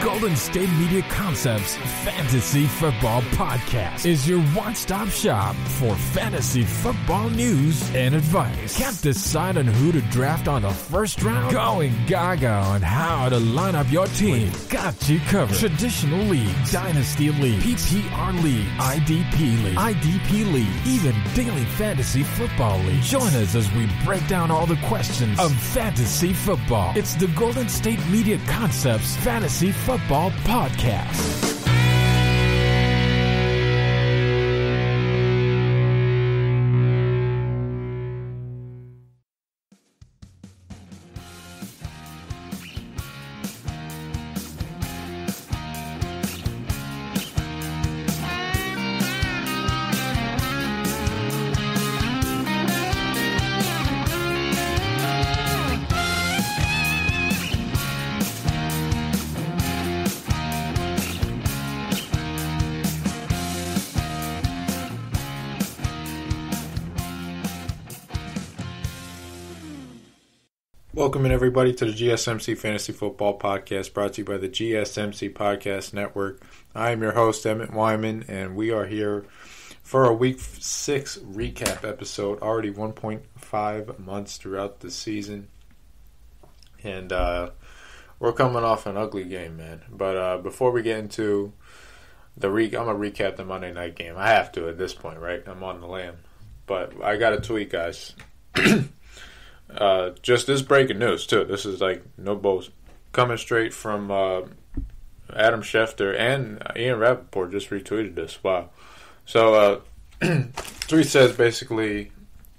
Golden State Media Concepts Fantasy Football Podcast is your one-stop shop for fantasy football news and advice. Can't decide on who to draft on the first round? Going gaga on how to line up your team. Got you covered. Traditional leagues, Dynasty League, PPR League, IDP League, even Daily Fantasy Football League. Join us as we break down all the questions of fantasy football. It's the Golden State Media Concepts Fantasy Football Podcast. Welcome in everybody to the GSMC Fantasy Football Podcast, brought to you by the GSMC Podcast Network. I am your host, Emmet Wyman, and we are here for a Week 6 recap episode. Already 1.5 months throughout the season, and we're coming off an ugly game, man. But before we get into the I'm going to recap the Monday night game. I have to at this point, right? I'm on the lam. But I got a tweet, guys. Just this breaking news too. This is like no boast, coming straight from Adam Schefter, and Ian Rappaport just retweeted this. Wow. So tweet says basically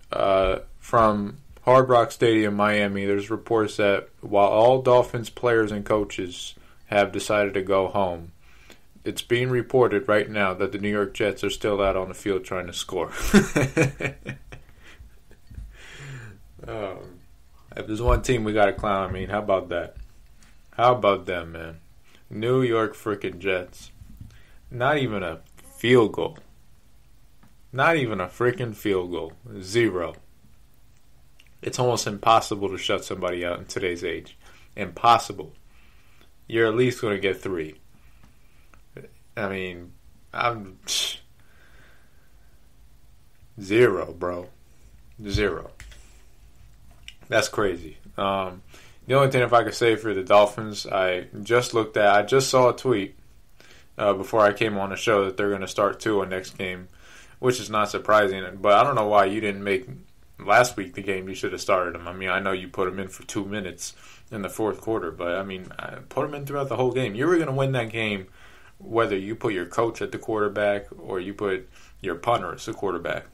from Hard Rock Stadium, Miami, there's reports that while all Dolphins players and coaches have decided to go home, it's being reported right now that the New York Jets are still out on the field trying to score. If there's one team we got to clown, I mean, how about that? How about them, man? New York freaking Jets. Not even a field goal. Not even a freaking field goal. 0. It's almost impossible to shut somebody out in today's age. Impossible. You're at least going to get 3. I mean, I'm 0, bro. 0. That's crazy. The only thing, if I could say for the Dolphins, I just saw a tweet before I came on the show that they're going to start Tua next game, which is not surprising. But I don't know why you didn't make last week the game. You should have started him. I mean, I know you put him in for 2 minutes in the fourth quarter, but I mean, put him in throughout the whole game. You were going to win that game whether you put your coach at the quarterback or you put your punter as the quarterback.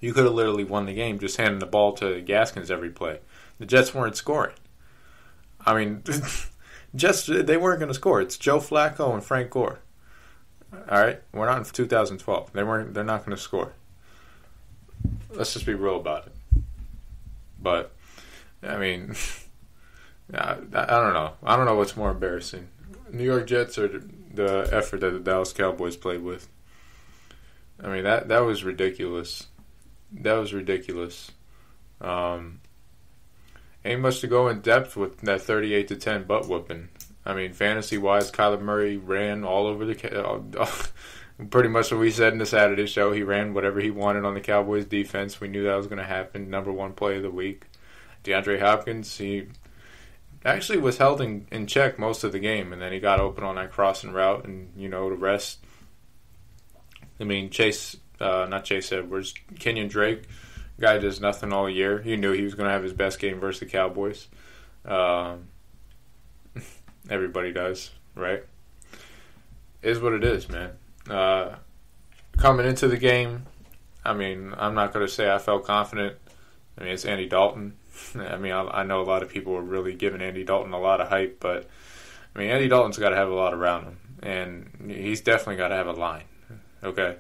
You could have literally won the game just handing the ball to Gaskins every play. The Jets weren't scoring. I mean, they weren't going to score. It's Joe Flacco and Frank Gore. All right? We're not in 2012. They're not going to score. Let's just be real about it. But, I mean, I don't know. I don't know what's more embarrassing. New York Jets or the effort that the Dallas Cowboys played with. I mean, that was ridiculous. That was ridiculous. Ain't much to go in depth with that 38-10 butt whooping. I mean, fantasy-wise, Kyler Murray ran all over pretty much what we said in the Saturday show. He ran whatever he wanted on the Cowboys defense. We knew that was going to happen. Number 1 play of the week. DeAndre Hopkins, he actually was held in check most of the game, and then he got open on that crossing route, and, the rest. I mean, not Chase Edwards, Kenyon Drake, guy does nothing all year. He knew he was going to have his best game versus the Cowboys. Everybody does, right? Is what it is, man. Coming into the game, I mean, I'm not going to say I felt confident. I mean, it's Andy Dalton. I mean, I know a lot of people were really giving Andy Dalton a lot of hype, but, I mean, Andy Dalton's got to have a lot around him, and he's definitely got to have a line, okay?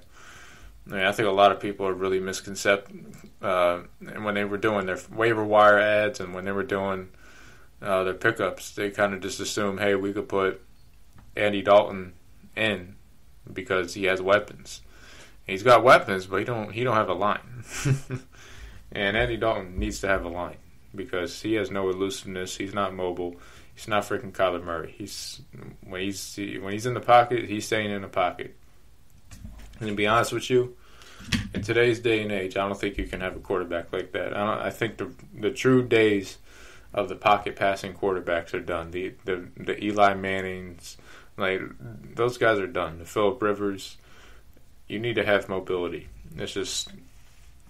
I mean, I think a lot of people are really and when they were doing their waiver wire ads and when they were doing their pickups, they kind of just assume, hey, we could put Andy Dalton in because he has weapons. He's got weapons, but he don't have a line. And Andy Dalton needs to have a line because he has no elusiveness. He's not mobile. He's not freaking Kyler Murray. When he's in the pocket, he's staying in the pocket. And to be honest with you, in today's day and age, I don't think you can have a quarterback like that. I think the true days of the pocket passing quarterbacks are done. The Eli Mannings, like those guys are done. The Phillip Rivers, you need to have mobility. It's just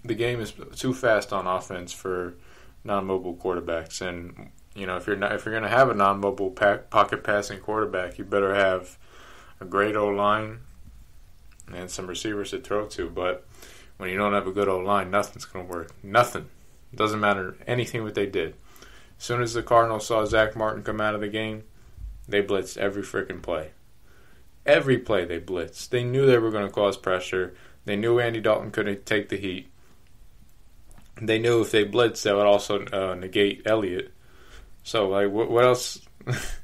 the game is too fast on offense for non-mobile quarterbacks. And if you're going to have a non-mobile pocket passing quarterback, you better have a great O-line and some receivers to throw to. But when you don't have a good O-line, nothing's going to work. Nothing. It doesn't matter anything what they did. As soon as the Cardinals saw Zach Martin come out of the game, they blitzed every freaking play. Every play they blitzed. They knew they were going to cause pressure. They knew Andy Dalton couldn't take the heat. They knew if they blitzed, that would also negate Elliott. So, like, what else?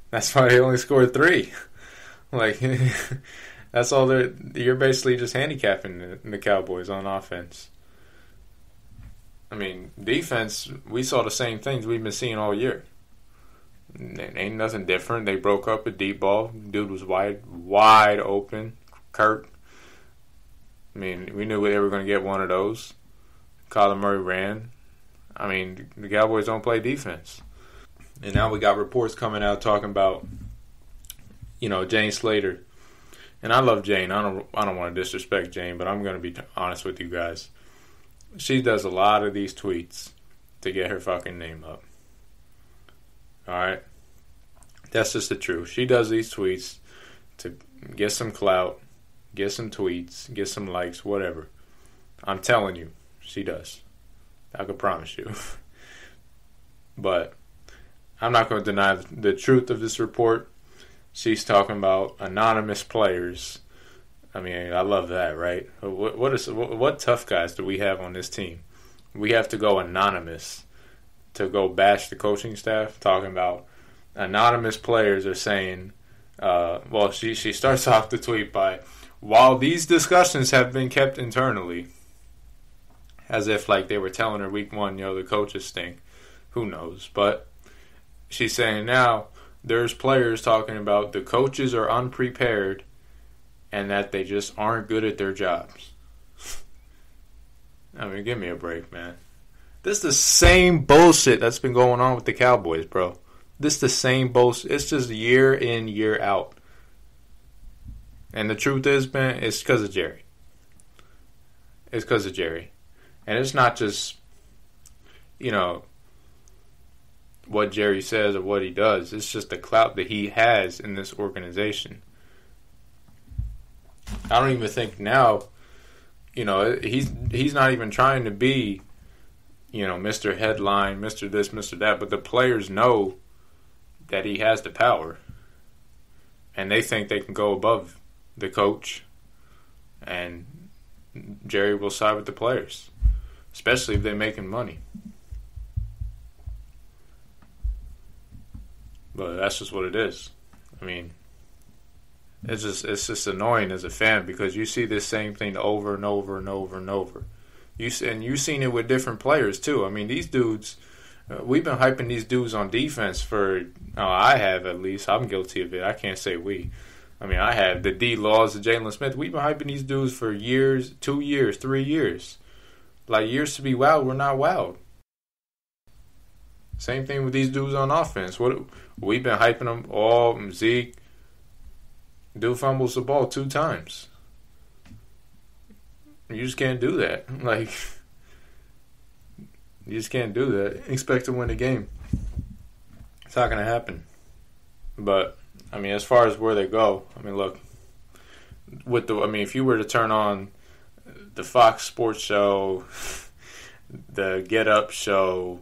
That's why they only scored 3. Like, that's all you're basically just handicapping the Cowboys on offense. I mean, defense, we saw the same things we've been seeing all year. Ain't nothing different. They broke up a deep ball. Dude was wide open. Kirk. I mean, we knew they were going to get one of those. Kyler Murray ran. I mean, the Cowboys don't play defense. And now we got reports coming out talking about, Jane Slater. And I love Jane. I don't want to disrespect Jane, but I'm going to be honest with you guys. She does a lot of these tweets to get her fucking name up. Alright? That's just the truth. She does these tweets to get some clout, get some tweets, get some likes, whatever. I'm telling you, she does. I can promise you. But I'm not going to deny the truth of this report. She's talking about anonymous players. I mean, I love that, right? What tough guys do we have on this team? We have to go anonymous to go bash the coaching staff, talking about anonymous players are saying, she starts off the tweet by, while these discussions have been kept internally, as if like they were telling her week 1, the coaches stink. Who knows? But she's saying now there's players talking about the coaches are unprepared and that they just aren't good at their jobs. I mean, give me a break, man. This is the same bullshit that's been going on with the Cowboys, bro. This is the same bullshit. It's just year in, year out. And the truth is, man, it's because of Jerry. It's because of Jerry. And it's not just, what Jerry says or what he does. It's just the clout that he has in this organization. I don't even think now, he's not even trying to be, Mr. Headline, Mr. this, Mr. that, but the players know that he has the power. And they think they can go above the coach. And Jerry will side with the players, especially if they're making money. But that's just what it is. I mean, it's just annoying as a fan because you see this same thing over and over and over and over. You've seen it with different players too. I mean, these dudes, we've been hyping these dudes on defense for, I have at least. I'm guilty of it. I can't say we. I mean, I have the D Laws of Jalen Smith. We've been hyping these dudes for years, 2 years, 3 years. Like years to be wowed, we're not wowed. Same thing with these dudes on offense. We've been hyping them all. Zeke, dude fumbles the ball 2 times. You just can't do that. Like, you just can't do that. Expect to win the game. It's not going to happen. But, I mean, as far as where they go, I mean, look, if you were to turn on the Fox Sports show, the Get Up show,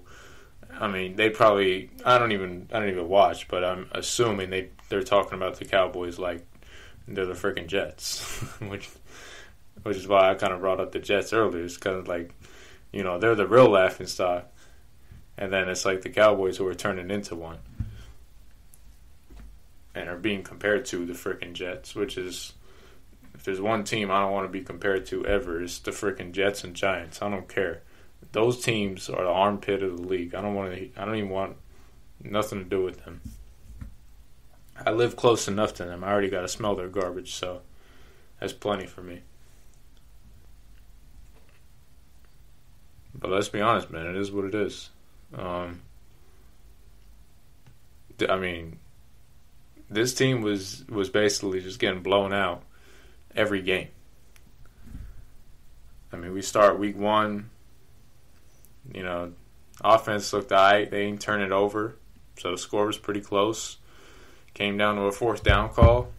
I mean, they probably, I don't even watch, but I'm assuming they're talking about the Cowboys like they're the freaking Jets, which is why I kind of brought up the Jets earlier. It's kind of like, they're the real laughing stock, and then it's like the Cowboys who are turning into one and are being compared to the freaking Jets, which is, if there's one team I don't want to be compared to ever, it's the freaking Jets and Giants. I don't care. Those teams are the armpit of the league. I don't even want nothing to do with them. live close enough to them. I already got to smell their garbage, so that's plenty for me. But let's be honest, man. It is what it is. I mean, this team was basically just getting blown out every game. I mean, we start week 1. You know, offense looked all right. They didn't turn it over, so the score was pretty close. Came down to a 4th down call.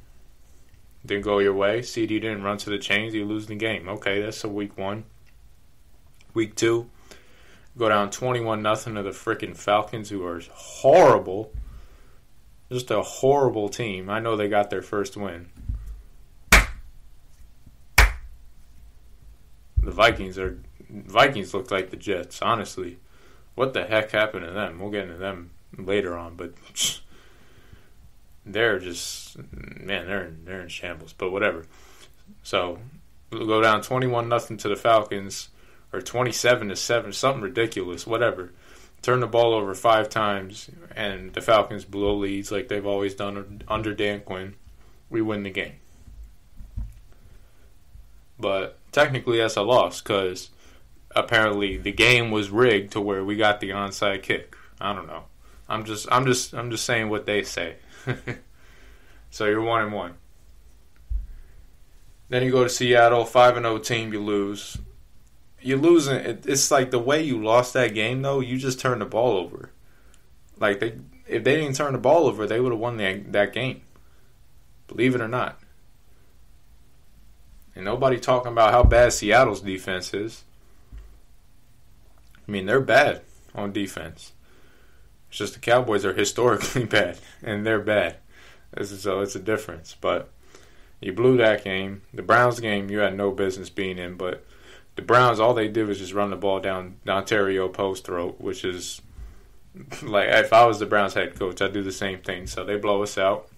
Didn't go your way. CD didn't run to the chains. You lose the game. Okay, that's a week 1. Week 2, go down 21-0 to the freaking Falcons, who are horrible. Just a horrible team. I know they got their first win. The Vikings look like the Jets, honestly. What the heck happened to them? We'll get into them later on, but they're just, man, they're in shambles. But whatever. So we'll go down 21-0 to the Falcons, or 27-7, something ridiculous, whatever. Turn the ball over 5 times, and the Falcons blow leads like they've always done under Dan Quinn. We win the game. But technically that's a loss, because apparently the game was rigged to where we got the onside kick. I don't know. I'm just saying what they say. So you're 1-1. Then you go to Seattle, 5-0 team, you lose. You're losing. It's like the way you lost that game, though, you just turned the ball over. Like, if they didn't turn the ball over, they would have won that game. Believe it or not. And nobody talking about how bad Seattle's defense is. I mean, they're bad on defense. It's just the Cowboys are historically bad, and they're bad. So it's a difference. But you blew that game. The Browns game, you had no business being in, but the Browns, all they did was just run the ball down Ontario Post throat, which is, like, if I was the Browns head coach, I'd do the same thing. So they blow us out.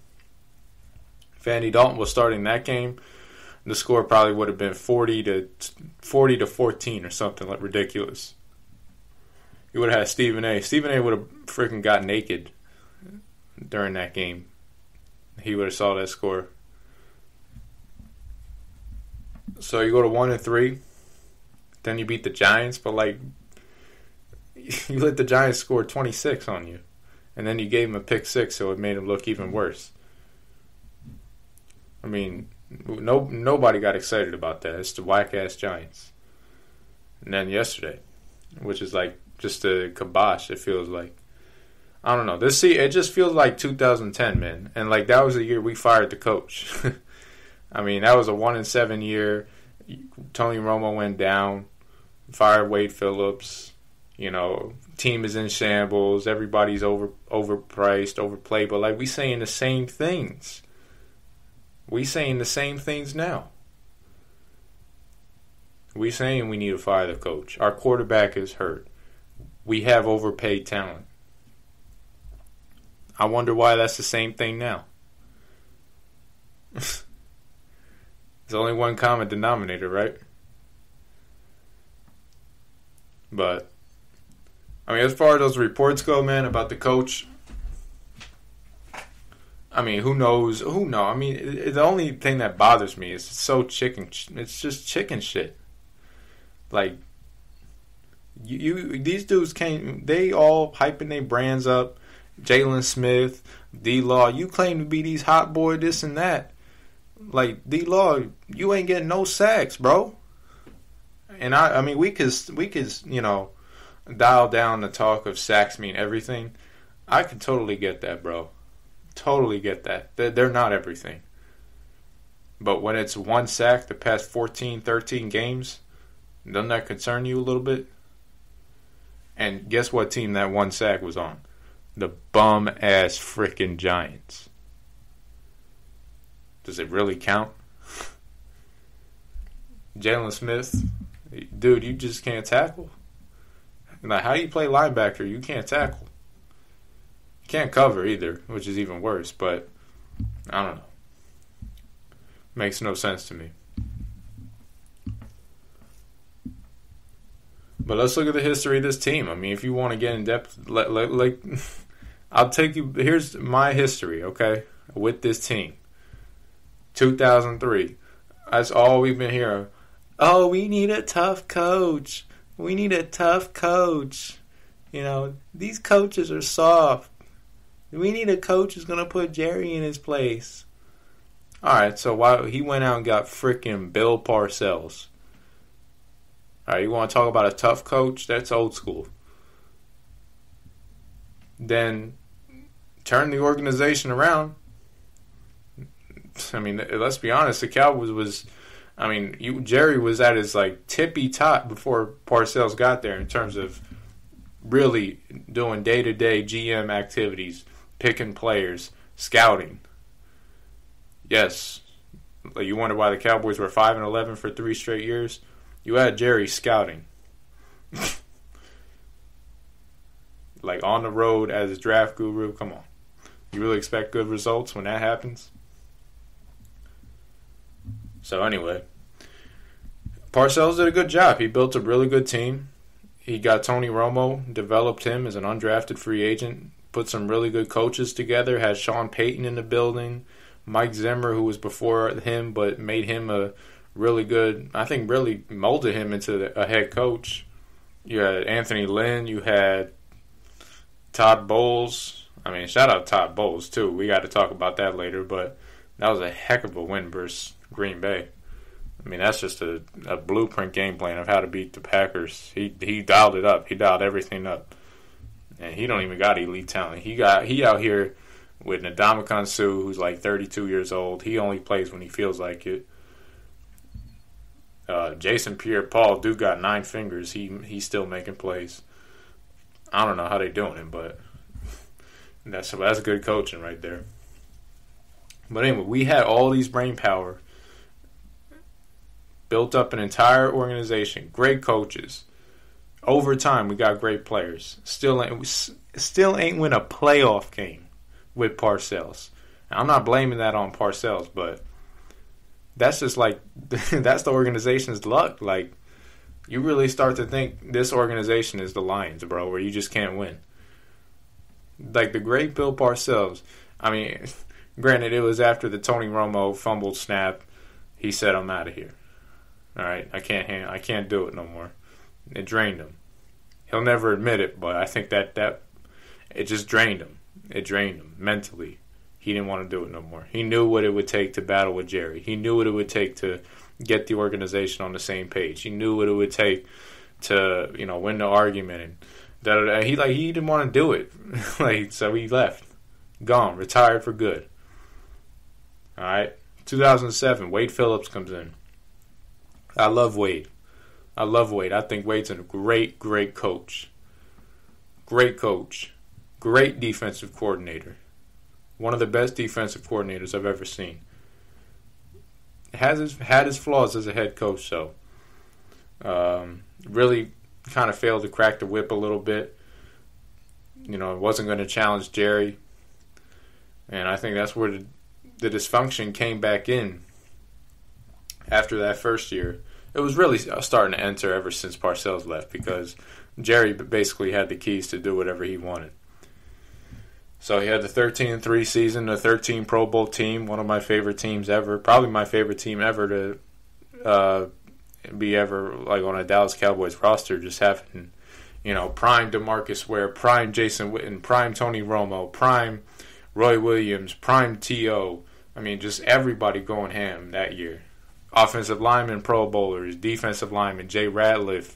If Andy Dalton was starting that game, the score probably would have been 40-14 or something like ridiculous. You would have had Stephen A. Stephen A. would have freaking got naked during that game. He would have saw that score. So you go to 1-3. Then you beat the Giants, but like you let the Giants score 26 on you, and then you gave them a pick 6, so it made them look even worse. I mean, nobody got excited about that. It's the whack ass Giants. And then yesterday, which is like just a kibosh. It feels like, I don't know. It just feels like 2010, man, and like that was the year we fired the coach. I mean, that was a 1-7 year. Tony Romo went down. Fired Wade Phillips. You know, team is in shambles. Everybody's overpriced, overplayed. But like we saying the same things. We saying the same things now. We saying we need to fire the coach. Our quarterback is hurt. We have overpaid talent. I wonder why that's the same thing now. There's only one common denominator, right? But, I mean, as far as those reports go, man, about the coach, I mean, who knows? I mean, the only thing that bothers me is it's so chicken. It's just chicken shit. Like, these dudes they all hyping their brands up. Jalen Smith, D-Law, you claim to be these hot boy, this and that. Like, D-Law, you ain't getting no sacks, bro. And I mean, we could, you know, dial down the talk of sacks mean everything. I could totally get that, bro. Totally get that. They're not everything. But when it's one sack the past 14, 13 games, doesn't that concern you a little bit? And guess what team that one sack was on? The bum-ass freaking Giants. Does it really count? Jalen Smith, dude, you just can't tackle. Like, how do you play linebacker? You can't tackle. You can't cover either, which is even worse. But I don't know. Makes no sense to me. But let's look at the history of this team. I mean, if you want to get in depth, like I'll take you. Here's my history, okay? with this team. 2003. That's all we've been hearing. Oh, we need a tough coach. We need a tough coach. You know, these coaches are soft. We need a coach who's going to put Jerry in his place. All right, so why he went out and got freaking Bill Parcells. All right, you want to talk about a tough coach? That's old school. Then turn the organization around. I mean, let's be honest. The Cowboys was, Jerry was at his like tippy top before Parcells got there in terms of really doing day-to-day GM activities, picking players, scouting. Yes, you wonder why the Cowboys were 5-11 for 3 straight years. You had Jerry scouting, like on the road as a draft guru. Come on, you really expect good results when that happens? So anyway, Parcells did a good job. He built a really good team. He got Tony Romo, developed him as an undrafted free agent, put some really good coaches together, had Sean Payton in the building, Mike Zimmer, who was before him but made him a really good, I think really molded him into a head coach. You had Anthony Lynn, you had Todd Bowles. I mean, shout out Todd Bowles too. We got to talk about that later, but that was a heck of a win versus Green Bay. I mean, that's just a blueprint game plan of how to beat the Packers. He dialed it up. He dialed everything up. And he don't even got elite talent. He out here with Ndamukong Suh, who's like 32 years old. He only plays when he feels like it. Jason Pierre-Paul, dude got 9 fingers. He's still making plays. I don't know how they doing it, but that's good coaching right there. But anyway, we had all these brain power. Built up an entire organization, great coaches. Over time, we got great players. Still ain't win a playoff game with Parcells. Now, I'm not blaming that on Parcells, but that's just like that's the organization's luck. Like, you really start to think this organization is the Lions, bro, where you just can't win. Like the great Bill Parcells. I mean, granted, it was after the Tony Romo fumbled snap. He said, "I'm out of here." All right, I can't do it no more. It drained him. He'll never admit it, but I think that it just drained him. It drained him mentally. He didn't want to do it no more. He knew what it would take to battle with Jerry. He knew what it would take to get the organization on the same page. He knew what it would take to, win the argument and da-da-da. He didn't want to do it. So he left. Gone, retired for good. All right. 2007, Wade Phillips comes in. I love Wade. I think Wade's a great, great coach. Great coach. Great defensive coordinator. One of the best defensive coordinators I've ever seen. Had his flaws as a head coach, though. Really kind of failed to crack the whip a little bit. Wasn't going to challenge Jerry. And I think that's where the dysfunction came back in after that first year. It was really starting to enter ever since Parcells left because Jerry basically had the keys to do whatever he wanted. So he had the 13-3 season, the 13 Pro Bowl team, one of my favorite teams ever, probably my favorite team ever to be ever like on a Dallas Cowboys roster. Just having, prime DeMarcus Ware, prime Jason Witten, prime Tony Romo, prime Roy Williams, prime T.O. I mean, just everybody going ham that year. Offensive linemen, Pro Bowlers, defensive linemen, Jay Ratliff,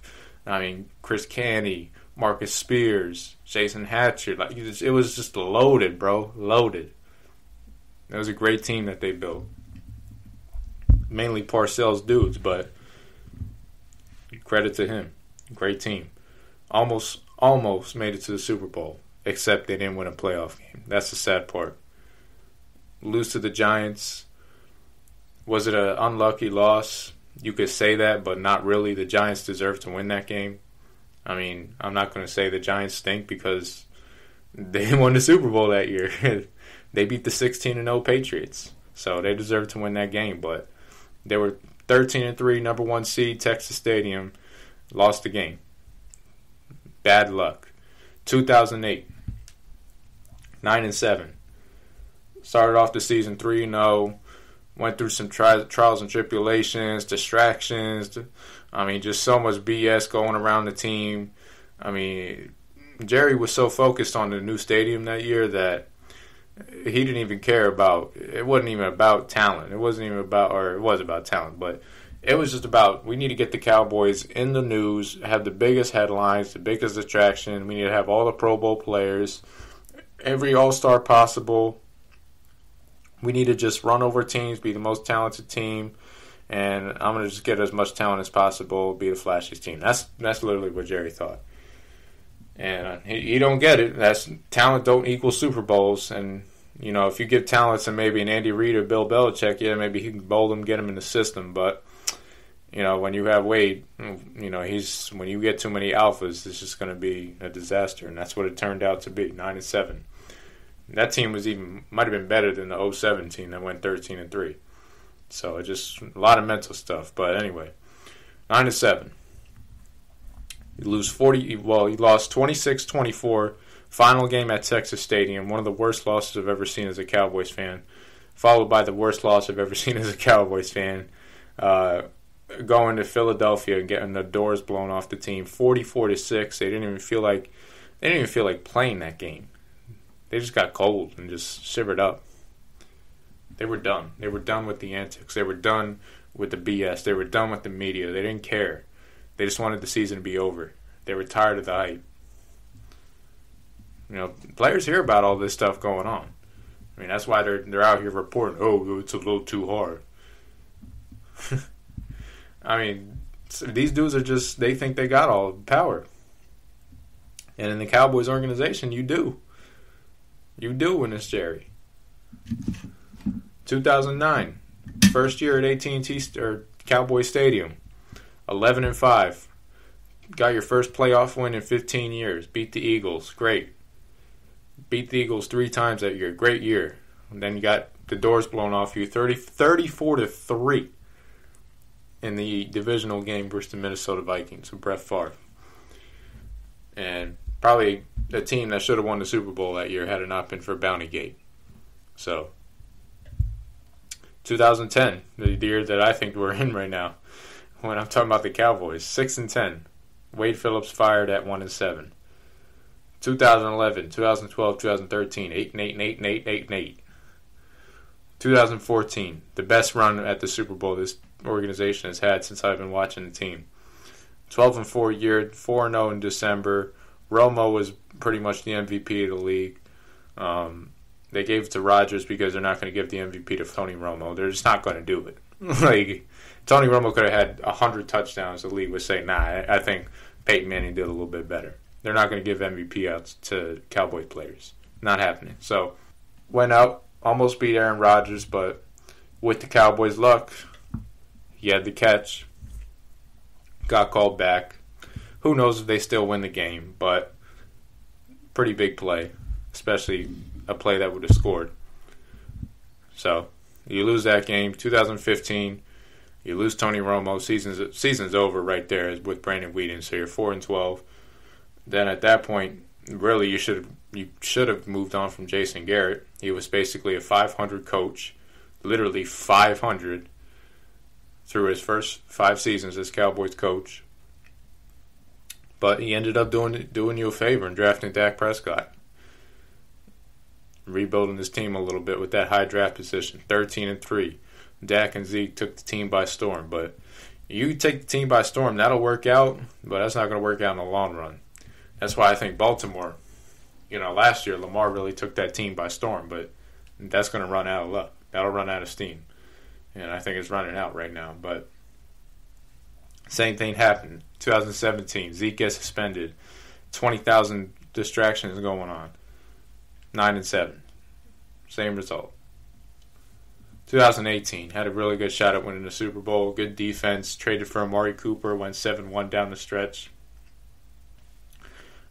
Chris Canty, Marcus Spears, Jason Hatcher. It was just loaded, bro. Loaded. It was a great team that they built. Mainly Parcells dudes, but credit to him. Great team. Almost made it to the Super Bowl, except they didn't win a playoff game. That's the sad part. Lose to the Giants. Was it an unlucky loss? You could say that, but not really. The Giants deserve to win that game. I mean, I'm not going to say the Giants stink because they won the Super Bowl that year. They beat the 16-0 Patriots, so they deserve to win that game. But they were 13-3, number 1 seed, Texas Stadium, lost the game. Bad luck. 2008, 9-7. Started off the season 3-0. Went through some trials and tribulations, distractions. Just so much BS going around the team. Jerry was so focused on the new stadium that year that he didn't even care about. It wasn't even about talent. It wasn't even about, or it was about talent, but it was just about, we need to get the Cowboys in the news, have the biggest headlines, the biggest attraction. We need to have all the Pro Bowl players, every All-Star possible. We need to just run over teams, be the most talented team, and I'm going to just get as much talent as possible, be the flashiest team. That's literally what Jerry thought. And he don't get it. Talent don't equal Super Bowls. And, if you give talent to maybe an Andy Reid or Bill Belichick, yeah, maybe he can bowl them, get them in the system. But, when you have Wade, when you get too many alphas, it's just going to be a disaster. And that's what it turned out to be, 9-7. That team might have been better than the 2007 team that went 13-3. So it just a lot of mental stuff. But anyway, 9-7. You lost 26-24. Final game at Texas Stadium. One of the worst losses I've ever seen as a Cowboys fan. Followed by the worst loss I've ever seen as a Cowboys fan. Going to Philadelphia and getting the doors blown off the team, 44-6. They didn't even feel like playing that game. They just got cold and just shivered up. They were done. They were done with the antics. They were done with the BS. They were done with the media. They didn't care. They just wanted the season to be over. They were tired of the hype. Players hear about all this stuff going on. That's why they're out here reporting, oh, it's a little too hard. These dudes are just, they think they got all the power. And in the Cowboys organization, you do. You do when it's Jerry. 2009, first year at AT&T or Cowboys Stadium, 11-5. Got your first playoff win in 15 years. Beat the Eagles, great. Beat the Eagles 3 times that year, great year. And then you got the doors blown off you, 34-3 in the divisional game versus the Minnesota Vikings with Brett Favre. And probably a team that should have won the Super Bowl that year had it not been for Bountygate. So, 2010, the year that I think we're in right now, when I'm talking about the Cowboys, 6-10. Wade Phillips fired at 1-7. 2011, 2012, 2013, 8-8. 2014, the best run at the Super Bowl this organization has had since I've been watching the team. 12-4 year, 4-0 in December. Romo was pretty much the MVP of the league. They gave it to Rodgers because they're not going to give the MVP to Tony Romo. They're just not going to do it. Tony Romo could have had 100 touchdowns. The league would say, nah, I think Peyton Manning did a little bit better. They're not going to give MVP out to Cowboys players. Not happening. So, went out, almost beat Aaron Rodgers, but with the Cowboys' luck, he had the catch. Got called back. Who knows if they still win the game, but pretty big play, especially a play that would have scored. So, you lose that game. 2015, you lose Tony Romo. Season's over right there with Brandon Weeden, so you're 4-12. Then at that point, really you should have moved on from Jason Garrett. He was basically a 500 coach, literally 500 through his first 5 seasons as Cowboys coach. But he ended up doing you a favor and drafting Dak Prescott. Rebuilding his team a little bit with that high draft position, 13-3. Dak and Zeke took the team by storm. But you take the team by storm, that'll work out, but that's not going to work out in the long run. That's why I think Baltimore, last year Lamar really took that team by storm, but that's going to run out of luck. That'll run out of steam. And I think it's running out right now. But same thing happened. 2017, Zeke gets suspended. 20,000 distractions going on. 9-7. Same result. 2018, had a really good shot at winning the Super Bowl. Good defense. Traded for Amari Cooper. Went 7-1 down the stretch.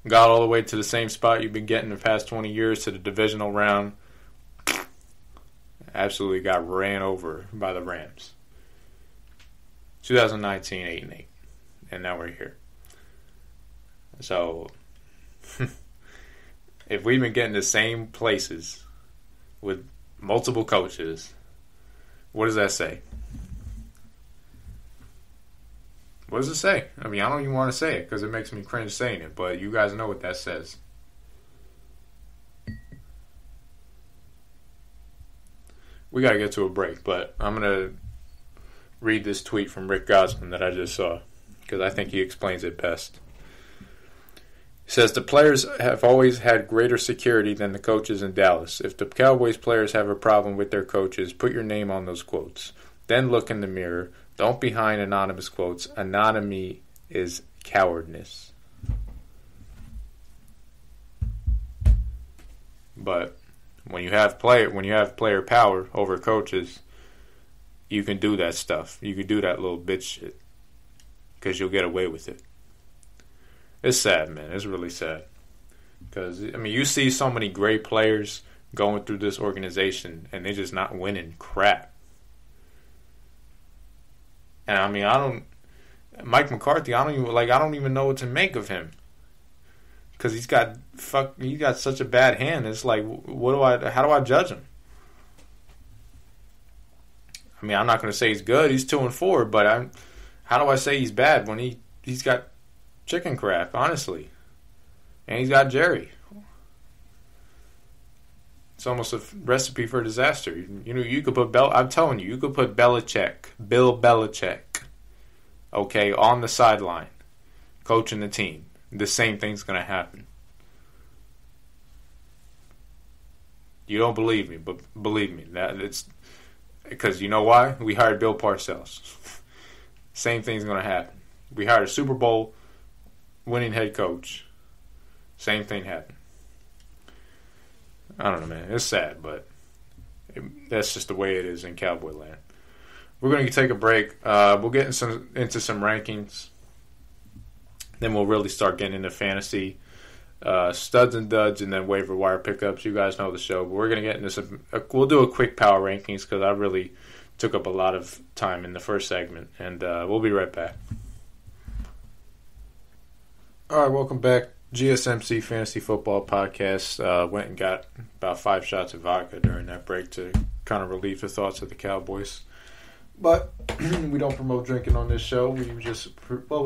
Got all the way to the same spot you've been getting the past 20 years, to the divisional round. Absolutely got ran over by the Rams. 2019, 8-8. And now we're here. So, if we've been getting the same places with multiple coaches. What does that say? What does it say? I mean, I don't even want to say it because it makes me cringe saying it, but you guys know what that says. We got to get to a break, but I'm going to read this tweet from Rick Gosman that I just saw because I think he explains it best. He says, the players have always had greater security than the coaches in Dallas. If the Cowboys players have a problem with their coaches, put your name on those quotes. Then look in the mirror. Don't be behind anonymous quotes. Anonymity is cowardice. But when you have player power over coaches, you can do that stuff. You can do that little bitch shit because you'll get away with it. It's sad, man. It's really sad. Because, I mean, you see so many great players going through this organization, and they're just not winning crap. And, I mean, Mike McCarthy, I don't even know what to make of him. Because he got such a bad hand. It's like, how do I judge him? I mean, I'm not going to say he's good. He's 2-4, but how do I say he's bad when he's got chicken crap, honestly. And he's got Jerry. It's almost a recipe for disaster. You know, you could put I'm telling you could put Bill Belichick, okay, on the sideline, coaching the team. The same thing's going to happen. You don't believe me, but believe me, that it's because you know why? We hired Bill Parcells. Same thing's going to happen. We hired a Super Bowl winning head coach. Same thing happened. I don't know, man. It's sad, but that's just the way it is in Cowboy land. We're going to take a break. We'll get into some rankings. Then we'll really start getting into fantasy, studs and duds, and then waiver wire pickups. You guys know the show, but we're going to get into some. We'll do a quick power rankings because I really took up a lot of time in the first segment, and we'll be right back. All right, welcome back. GSMC Fantasy Football Podcast. Went and got about 5 shots of vodka during that break to kind of relieve the thoughts of the Cowboys. But we don't promote drinking on this show. We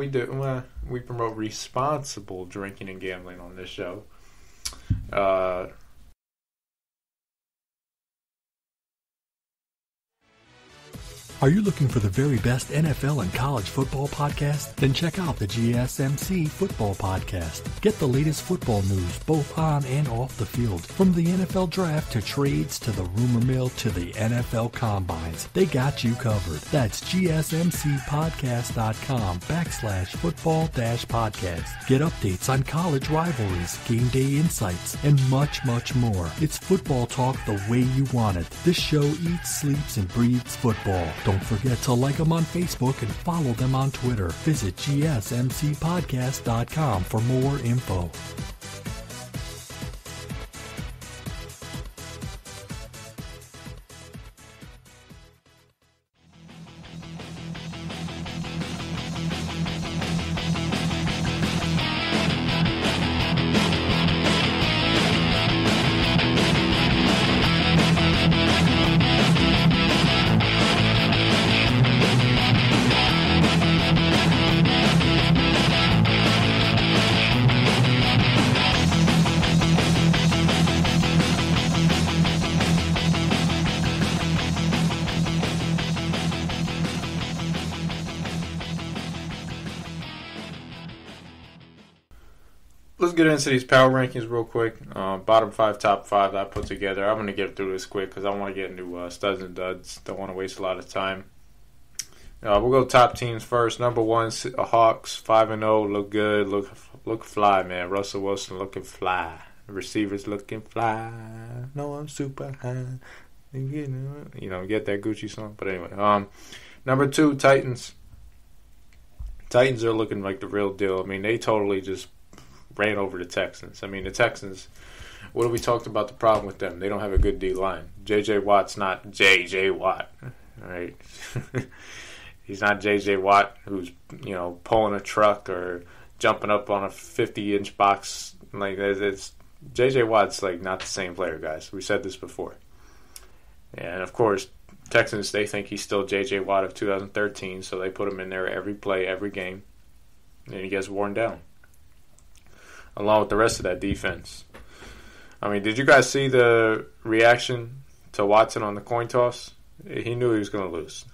do. We promote responsible drinking and gambling on this show. Are you looking for the very best NFL and college football podcast? Then check out the GSMC Football Podcast. Get the latest football news both on and off the field. From the NFL Draft to trades to the rumor mill to the NFL Combines, they got you covered. That's GSMCpodcast.com/football-podcast. Get updates on college rivalries, game day insights, and much, much more. It's football talk the way you want it. This show eats, sleeps, and breathes football. Don't forget to like them on Facebook and follow them on Twitter. Visit GSMCpodcast.com for more info. Let's get into these power rankings real quick. Bottom 5, top 5 that I put together. I'm going to get through this quick because I want to get into studs and duds. Don't want to waste a lot of time. We'll go top teams first. Number 1, Hawks, 5-0. Look good. Look fly, man. Russell Wilson looking fly. Receivers looking fly. No, I'm super high. You know, get that Gucci song. But anyway, number 2, Titans. Titans are looking like the real deal. I mean, they totally just ran over the Texans. I mean, the Texans, what have we talked about the problem with them? They don't have a good D-line. J.J. Watt's not J.J. Watt, right? He's not J.J. Watt who's, pulling a truck or jumping up on a 50-inch box. Like, it's J.J. Watt's, like, not the same player, guys. We said this before. And, of course, Texans, they think he's still J.J. Watt of 2013, so they put him in there every play, every game, and he gets worn down, along with the rest of that defense. I mean, did you guys see the reaction to Watson on the coin toss? He knew he was going to lose.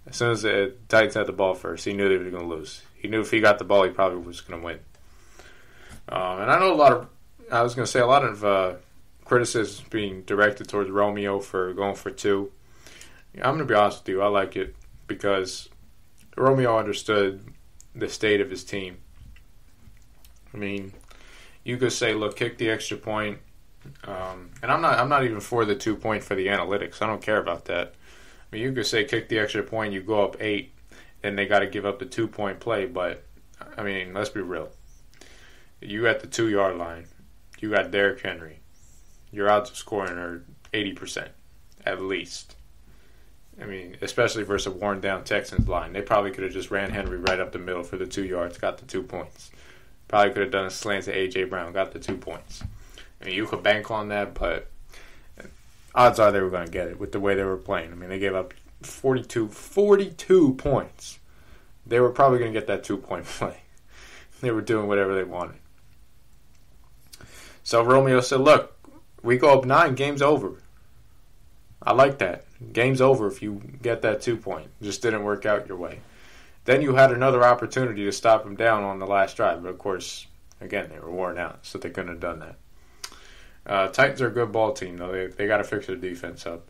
As soon as the Titans had the ball first, he knew they were going to lose. He knew if he got the ball, he probably was going to win. And I know a lot of criticism being directed towards Romeo for going for 2. I'm going to be honest with you. I like it because Romeo understood the state of his team. I mean, you could say, look, kick the extra point. And I'm not even for the 2 point for the analytics. I don't care about that. I mean, you could say kick the extra point, you go up 8, and they got to give up the 2 point play. But, I mean, let's be real. You at the 2-yard line. You got Derrick Henry. Your odds of scoring are 80% at least. I mean, especially versus a worn-down Texans line. They probably could have just ran Henry right up the middle for the 2 yards, got the 2 points. Probably could have done a slant to A.J. Brown, got the 2 points. I mean, you could bank on that, but odds are they were going to get it with the way they were playing. I mean, they gave up 42 points. They were probably going to get that 2-point play. They were doing whatever they wanted. So Romeo said, look, we go up 9, game's over. I like that. Game's over if you get that 2 point. Just didn't work out your way. Then you had another opportunity to stop him down on the last drive. But, of course, again, they were worn out, so they couldn't have done that. Titans are a good ball team, though. They got to fix their defense up.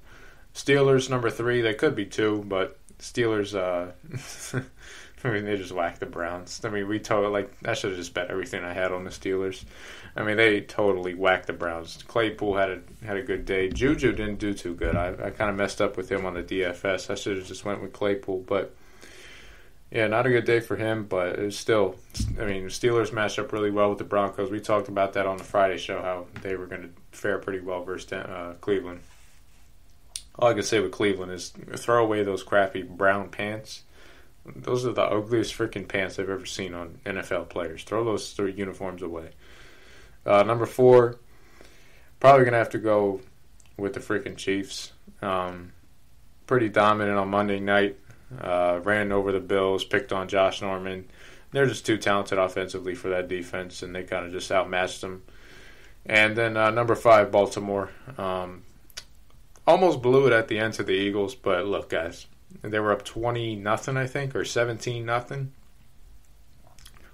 Steelers, number 3. They could be 2, but Steelers, I mean, they just whacked the Browns. I mean, I should have just bet everything I had on the Steelers. I mean, they totally whacked the Browns. Claypool had a good day. Juju didn't do too good. I kind of messed up with him on the DFS. I should have just went with Claypool. But, yeah, not a good day for him. But it's still, I mean, the Steelers matched up really well with the Broncos. We talked about that on the Friday show, how they were going to fare pretty well versus Cleveland. All I can say with Cleveland is throw away those crappy brown pants. Those are the ugliest freaking pants I've ever seen on NFL players. Throw those 3 uniforms away. Number 4, probably going to have to go with the freaking Chiefs. Pretty dominant on Monday night. Ran over the Bills, picked on Josh Norman. They're just too talented offensively for that defense, and they kind of just outmatched them. And then number 5, Baltimore. Almost blew it at the end to the Eagles, but look, guys. They were up 20-0, I think, or 17-0.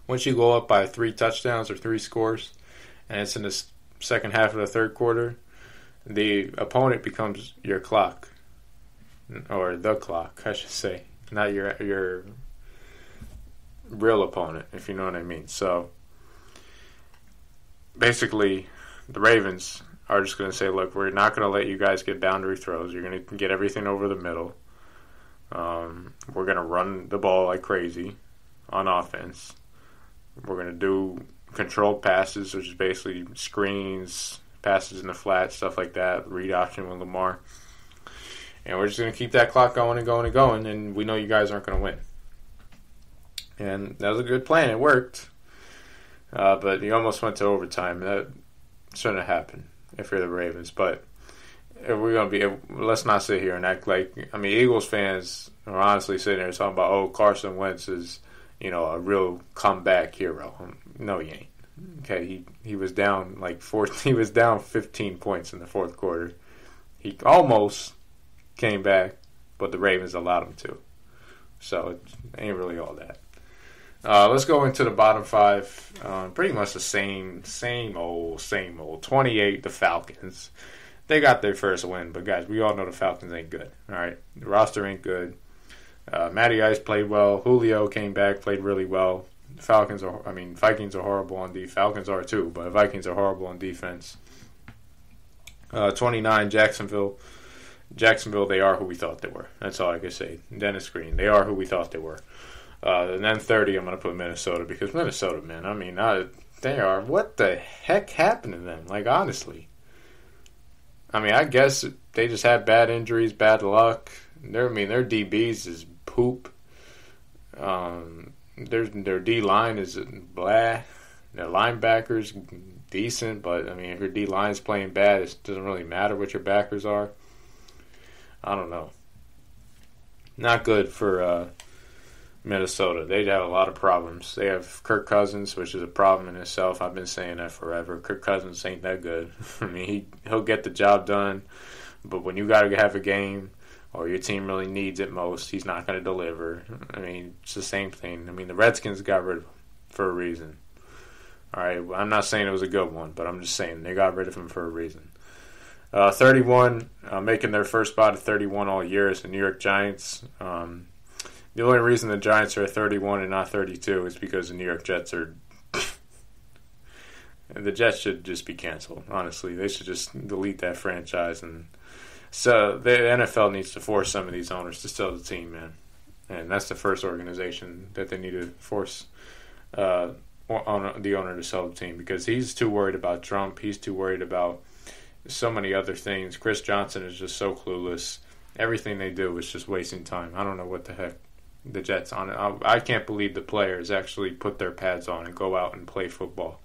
Once you go up by 3 touchdowns or 3 scores, and it's in the second half of the third quarter, the opponent becomes your clock. Or the clock, I should say. Not your real opponent, if you know what I mean. So, basically, the Ravens are just going to say, look, we're not going to let you guys get boundary throws. You're going to get everything over the middle. We're going to run the ball like crazy on offense. We're going to do controlled passes, which is basically screens, passes in the flat, stuff like that, read option with Lamar. And we're just going to keep that clock going and going and going, and we know you guys aren't going to win. And that was a good plan. It worked. But you almost went to overtime. That shouldn't have happened if you're the Ravens. But if we're going to be, let's not sit here and act like, I mean, Eagles fans are honestly sitting there talking about, oh, Carson Wentz is, a real comeback hero. No, he ain't. Okay, he was down he was down 15 points in the fourth quarter. He almost came back, but the Ravens allowed him to. So it ain't really all that. Let's go into the bottom 5. Pretty much the same old. 28, the Falcons. They got their first win, but guys, we all know the Falcons ain't good. All right, the roster ain't good. Matty Ice played well. Julio came back, played really well. Vikings are horrible on defense. Falcons are too, but Vikings are horrible on defense. 29, Jacksonville. Jacksonville, they are who we thought they were. That's all I can say. Dennis Green, they are who we thought they were. And then 30, I'm going to put Minnesota because Minnesota, man, they are. What the heck happened to them? Like, honestly. I mean, I guess they just had bad injuries, bad luck. Their DBs is poop. Their D-line is blah. Their linebackers decent, but, I mean, if your D-line is playing bad, it doesn't really matter what your backers are. I don't know. Not good for Minnesota. They have a lot of problems. They have Kirk Cousins, which is a problem in itself. I've been saying that forever. Kirk Cousins ain't that good. I mean, he'll get the job done, but when you got to have a game or your team really needs it most, he's not going to deliver. I mean, it's the same thing. I mean, the Redskins got rid of him for a reason. All right, I'm not saying it was a good one, but I'm just saying they got rid of him for a reason. 31, making their first spot at 31 all year is the New York Giants. The only reason the Giants are at 31 and not 32 is because the New York Jets are... the Jets should just be canceled, honestly. They should just delete that franchise. And so the NFL needs to force some of these owners to sell the team, man. And that's the first organization that they need to force the owner to sell the team, because he's too worried about Trump. He's too worried about so many other things. Chris Johnson is just so clueless. Everything they do is just wasting time. I don't know what the heck the Jets on it. I can't believe the players actually put their pads on and go out and play football.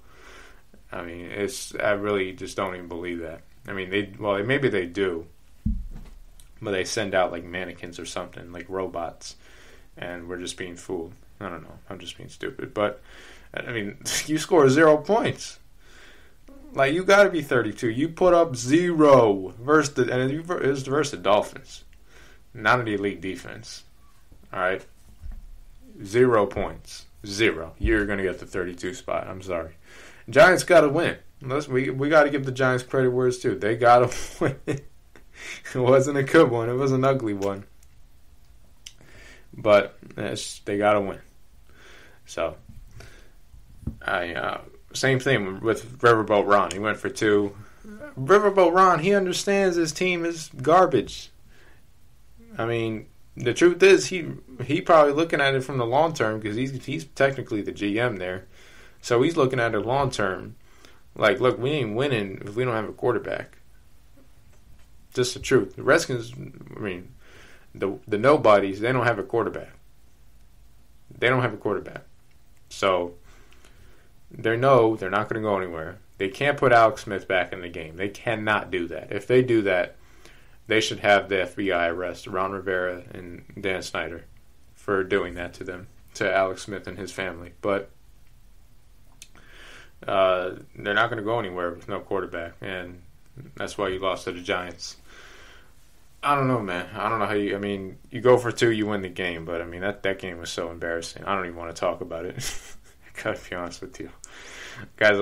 I mean, I really just don't even believe that. I mean, maybe they do, but they send out like mannequins or something, like robots, and we're just being fooled. I don't know. I'm just being stupid. But, I mean, you score 0 points. Like, you got to be 32. You put up 0 versus the Dolphins. Not an elite defense. All right? 0 points. 0. You're going to get the 32 spot. I'm sorry. Giants got to win. We got to give the Giants credit where it's due. They got to win. It wasn't a good one. It was an ugly one. But they got to win. So, same thing with Riverboat Ron. He went for 2. Riverboat Ron, he understands his team is garbage. I mean, the truth is he probably looking at it from the long term, because he's technically the GM there. So he's looking at it long term. Like, look, we ain't winning if we don't have a quarterback. Just the truth. The Redskins, I mean, the nobodies, they don't have a quarterback. They don't have a quarterback. So they're not going to go anywhere. They can't put Alex Smith back in the game. They cannot do that. If they do that, they should have the FBI arrest Ron Rivera and Dan Snyder for doing that to Alex Smith and his family. But they're not going to go anywhere with no quarterback, and that's why you lost to the Giants. I don't know, man. I don't know how you... I mean, you go for 2, you win the game, but, I mean, that game was so embarrassing. I don't even want to talk about it. I gotta be honest with you. Guys,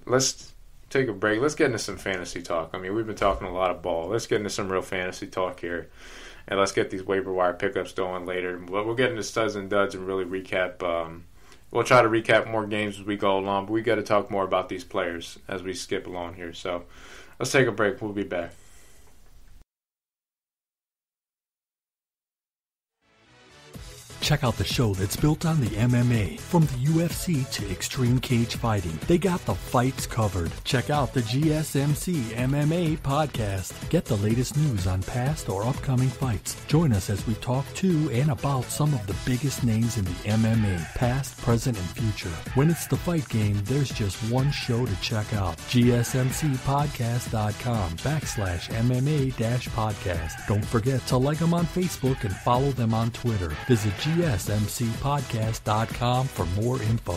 let's take a break. Let's get into some fantasy talk. I mean, we've been talking a lot of ball. Let's get into some real fantasy talk here, and let's get these waiver wire pickups going later. But we'll get into studs and duds and really recap... we'll try to recap more games as we go along, but we got to talk more about these players as we skip along here. So let's take a break. We'll be back. Check out the show that's built on the MMA. From the UFC to extreme cage fighting, they got the fights covered. Check out the GSMC MMA podcast. Get the latest news on past or upcoming fights. Join us as we talk to and about some of the biggest names in the MMA, past, present, and future. When it's the fight game, there's just one show to check out. GSMCpodcast.com/MMA-podcast. Don't forget to like them on Facebook and follow them on Twitter. Visit GSMCpodcast.com for more info.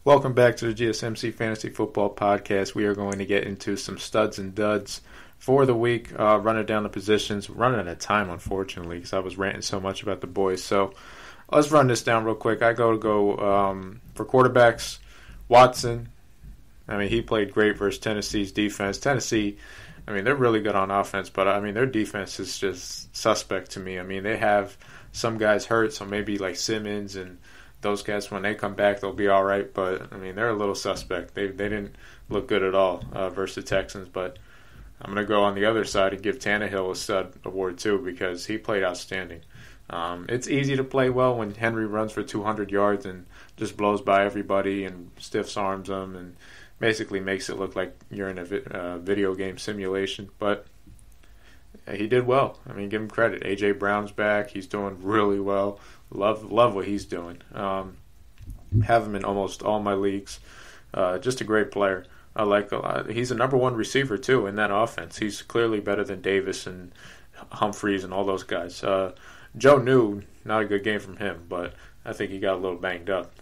Welcome back to the GSMC Fantasy Football Podcast. We are going to get into some studs and duds for the week, running down the positions. Running out of time, unfortunately, because I was ranting so much about the boys. So let's run this down real quick. I go for quarterbacks. Watson, I mean, he played great versus Tennessee's defense. Tennessee, I mean, they're really good on offense, but I mean, their defense is just suspect to me. I mean, they have some guys hurt, so maybe like Simmons and those guys, when they come back, they'll be all right. But I mean, they're a little suspect. They didn't look good at all versus the Texans. But I'm going to go on the other side and give Tanehill a stud award too, because he played outstanding. It's easy to play well when Henry runs for 200 yards and just blows by everybody and stiff arms them and basically makes it look like you're in a video game simulation. But he did well. I mean, give him credit. A.J. Brown's back. He's doing really well. Love what he's doing. Have him in almost all my leagues. Just a great player. I like a lot. He's a number one receiver, too, in that offense. He's clearly better than Davis and Humphreys and all those guys. Joe New, not a good game from him, but I think he got a little banged up.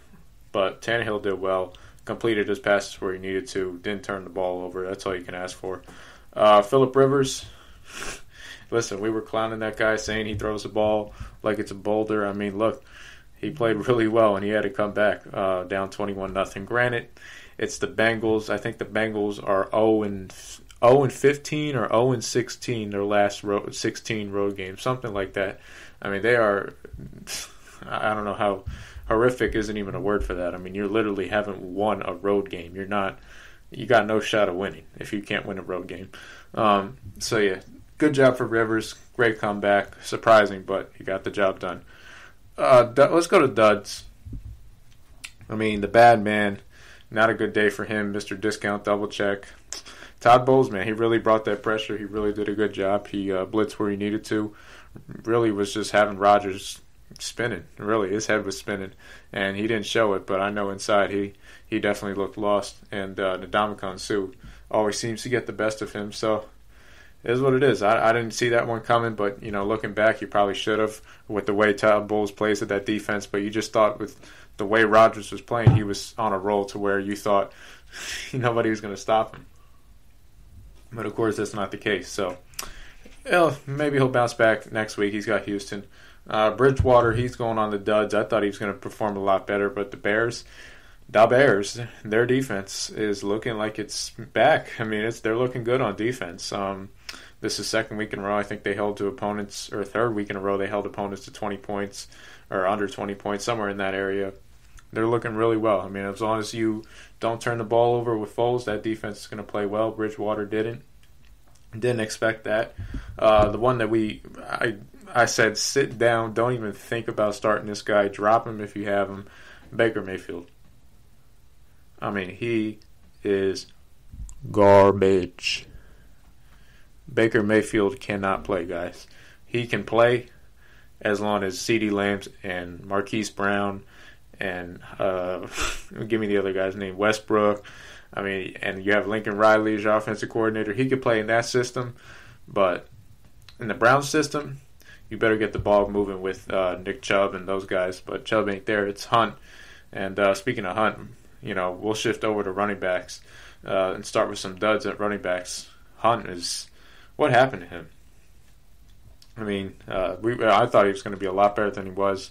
But Tannehill did well, completed his passes where he needed to, didn't turn the ball over. That's all you can ask for. Phillip Rivers, listen, we were clowning that guy, saying he throws the ball like it's a boulder. I mean, look, he played really well, and he had to come back down 21-0. Granted, it's the Bengals. I think the Bengals are 0-15 or 0-16 their last 16 road games, something like that. I mean, they are, I don't know how, horrific isn't even a word for that. I mean, you literally haven't won a road game. You got no shot of winning if you can't win a road game. So, yeah, good job for Rivers. Great comeback. Surprising, but he got the job done. Let's go to duds. I mean, the bad man, not a good day for him. Mr. Discount Double Check. Todd Bowles, man, he really brought that pressure. He really did a good job. He blitzed where he needed to. Really was just having Rodgers spinning. Really, his head was spinning, and he didn't show it, but I know inside he definitely looked lost. And Ndamukong Suh always seems to get the best of him, so it is what it is. I didn't see that one coming, but looking back, you probably should have with the way Todd Bowles plays at that defense. But you just thought with the way Rodgers was playing, he was on a roll to where you thought nobody was going to stop him. But of course, that's not the case. So maybe he'll bounce back next week. He's got Houston. Bridgewater, he's going on the duds. I thought he was going to perform a lot better, but the Bears, their defense is looking like it's back. I mean, they're looking good on defense. This is second week in a row. I think they held to opponents, or third week in a row, they held opponents to 20 points or under 20 points, somewhere in that area. They're looking really well. I mean, as long as you don't turn the ball over with Foles, that defense is going to play well. Bridgewater didn't expect that. The one that I said, sit down, don't even think about starting this guy. Drop him if you have him. Baker Mayfield. I mean, he is garbage. Baker Mayfield cannot play, guys. He can play as long as CeeDee Lamb and Marquise Brown and give me the other guy's name, Westbrook. I mean, and you have Lincoln Riley as your offensive coordinator. He could play in that system, but in the Browns system, you better get the ball moving with Nick Chubb and those guys. But Chubb ain't there. It's Hunt. And speaking of Hunt, we'll shift over to running backs and start with some duds at running backs. Hunt is, what happened to him? I mean, I thought he was going to be a lot better than he was.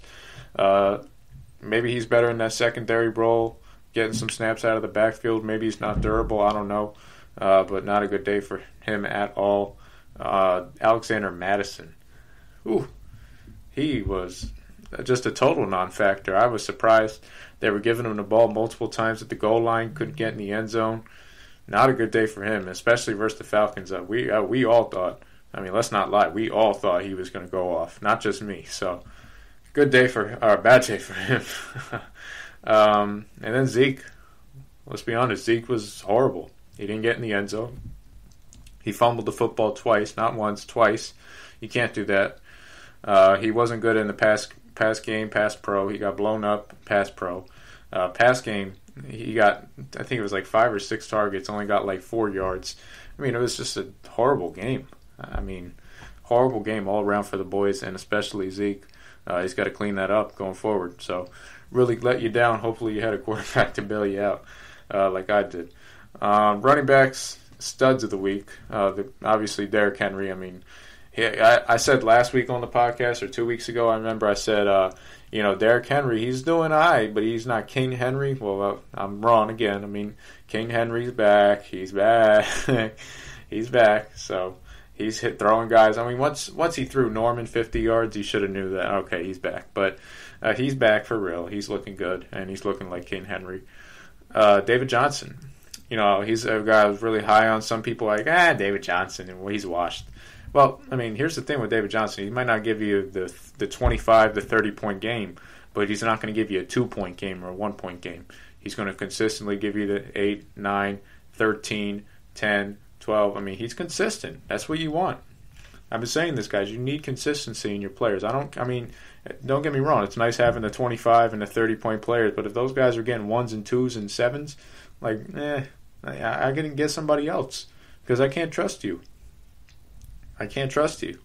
Maybe he's better in that secondary role, getting some snaps out of the backfield. Maybe he's not durable. I don't know. But not a good day for him at all. Alexander Madison. Ooh, he was just a total non-factor. I was surprised. They were giving him the ball multiple times at the goal line, couldn't get in the end zone. Not a good day for him, especially versus the Falcons. We all thought, I mean, let's not lie, we all thought he was going to go off, not just me. So, bad day for him. And then Zeke. Let's be honest, Zeke was horrible. He didn't get in the end zone. He fumbled the football twice, not once, twice. You can't do that. He wasn't good in the pass game, pass pro. He got blown up, pass pro. Pass game, he got, I think it was like 5 or 6 targets, only got like 4 yards. I mean, it was just a horrible game. I mean, horrible game all around for the boys, and especially Zeke. He's got to clean that up going forward. So, really let you down. Hopefully you had a quarterback to bail you out like I did. Running backs, studs of the week. Obviously, Derrick Henry. I mean, I said last week on the podcast or 2 weeks ago, I remember I said, Derrick Henry, he's doing all right, but he's not King Henry. Well, I'm wrong again. I mean, King Henry's back. He's back. He's back, so he's throwing guys. I mean, once he threw Norman 50 yards, you should have knew that, okay, he's back. But he's back for real. He's looking good, and he's looking like King Henry. David Johnson. He's a guy I was really high on. Some people are like, David Johnson, and he's washed. Well, I mean, here's the thing with David Johnson. He might not give you the 25 to 30-point game, but he's not going to give you a 2-point game or a 1-point game. He's going to consistently give you the 8, 9, 13, 10, 12. I mean, he's consistent. That's what you want. I've been saying this, guys. You need consistency in your players. Don't get me wrong. It's nice having the 25 and the 30-point players, but if those guys are getting 1s and 2s and 7s, I can get somebody else because I can't trust you. I can't trust you.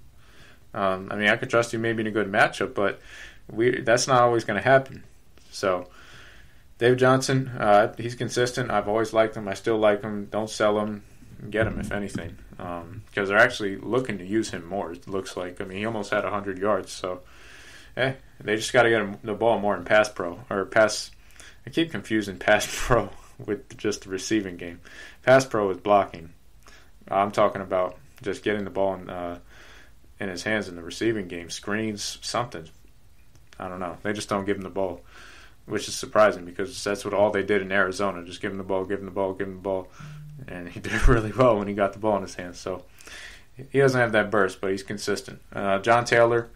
I could trust you maybe in a good matchup, but that's not always going to happen. So, David Johnson, he's consistent. I've always liked him. I still like him. Don't sell him. Get him, if anything. Because they're actually looking to use him more, it looks like. I mean, he almost had 100 yards. So, they just got to get him the ball more in pass pro. I keep confusing pass pro with just the receiving game. Pass pro is blocking. I'm talking about just getting the ball in his hands in the receiving game. Screens, something. I don't know. They just don't give him the ball, which is surprising because that's what all they did in Arizona. Just give him the ball, give him the ball, give him the ball. And he did really well when he got the ball in his hands. So he doesn't have that burst, but he's consistent. John Taylor,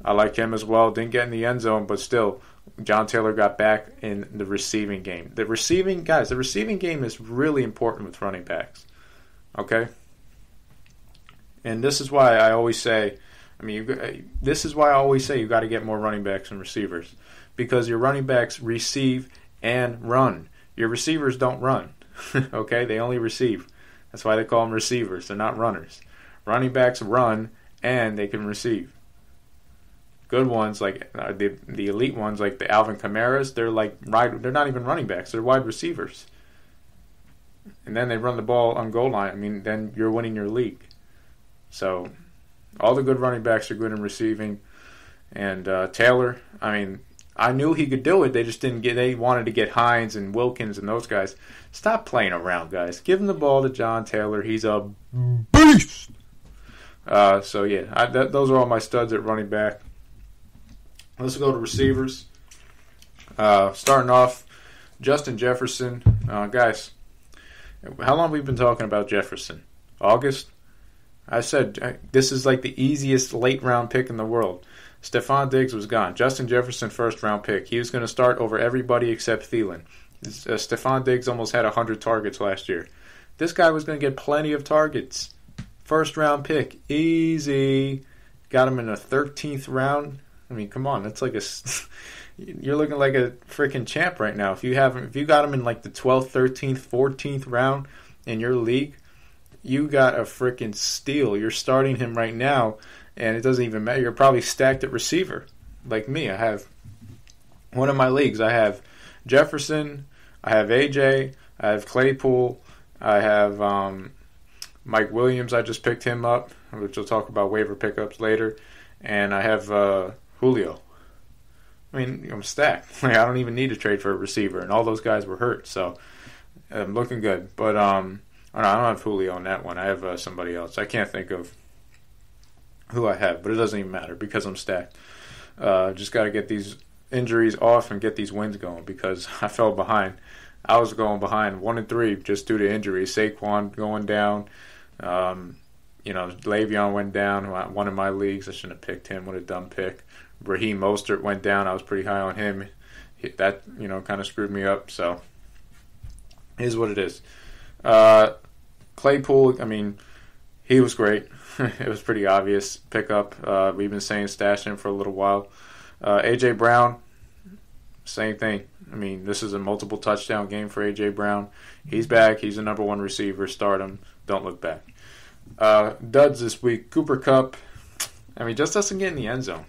I like him as well. Didn't get in the end zone, but still, John Taylor got back in the receiving game. The receiving game is really important with running backs. Okay? And this is why I always say, you got to get more running backs and receivers. Because your running backs receive and run. Your receivers don't run. Okay? They only receive. That's why they call them receivers. They're not runners. Running backs run and they can receive. Good ones, like the elite ones, like the Alvin Kamaras, they're not even running backs. They're wide receivers. And then they run the ball on goal line. Then you're winning your league. So, all the good running backs are good in receiving. And Taylor, I knew he could do it. They just didn't they wanted to get Hines and Wilkins and those guys. Stop playing around, guys. Give him the ball to John Taylor. He's a beast. Those are all my studs at running back. Let's go to receivers. Starting off, Justin Jefferson. Guys, how long have we been talking about Jefferson? August? I said this is like the easiest late-round pick in the world. Stephon Diggs was gone. Justin Jefferson, first-round pick. He was going to start over everybody except Thielen. Stephon Diggs almost had 100 targets last year. This guy was going to get plenty of targets. First-round pick. Easy. Got him in the 13th round. Come on. That's like you're looking like a freaking champ right now. If you got him in like the 12th, 13th, 14th round in your league, you got a freaking steal. You're starting him right now, and it doesn't even matter. You're probably stacked at receiver. Like me, I have one of my leagues. I have Jefferson, I have AJ, I have Claypool, I have Mike Williams. I just picked him up, which we'll talk about waiver pickups later, and I have Julio. I'm stacked. I don't even need to trade for a receiver, and all those guys were hurt, so I'm looking good. But I don't have Julio on that one. I have somebody else. I can't think of who I have, but it doesn't even matter because I'm stacked. Just got to get these injuries off and get these wins going because I fell behind. I was going behind 1-3 just due to injuries. Saquon going down. Le'Veon went down. One of my leagues, I shouldn't have picked him. What a dumb pick. Raheem Mostert went down. I was pretty high on him. That, kind of screwed me up. So, it is what it is. Claypool, he was great. It was pretty obvious pickup. We've been saying stash him for a little while. A.J. Brown, same thing. This is a multiple touchdown game for A.J. Brown. He's back. He's the number one receiver. Start him. Don't look back. Duds this week. Cooper Kupp, just doesn't get in the end zone.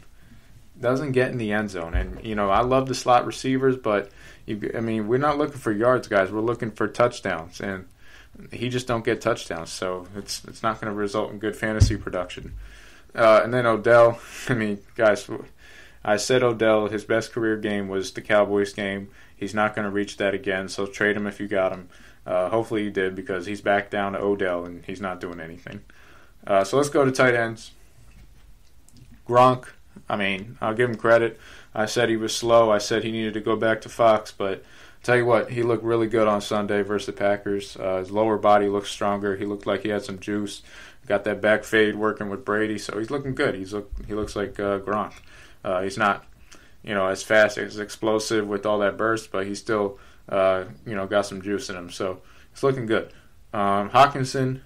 Doesn't get in the end zone. And, I love the slot receivers, but, we're not looking for yards, guys. We're looking for touchdowns. And he just don't get touchdowns, so it's not going to result in good fantasy production. And then Odell, guys, I said Odell, his best career game was the Cowboys game. He's not going to reach that again, so trade him if you got him. Hopefully he did, because he's back down to Odell and he's not doing anything. So let's go to tight ends. Gronk, I mean, I'll give him credit. I said he was slow. I said he needed to go back to Fox, but tell you what, he looked really good on Sunday versus the Packers. His lower body looks stronger. He looked like he had some juice. Got that back fade working with Brady, so he's looking good. He looks like Gronk. He's not, as fast, as explosive with all that burst, but he's still, got some juice in him. So it's looking good. Hawkinson,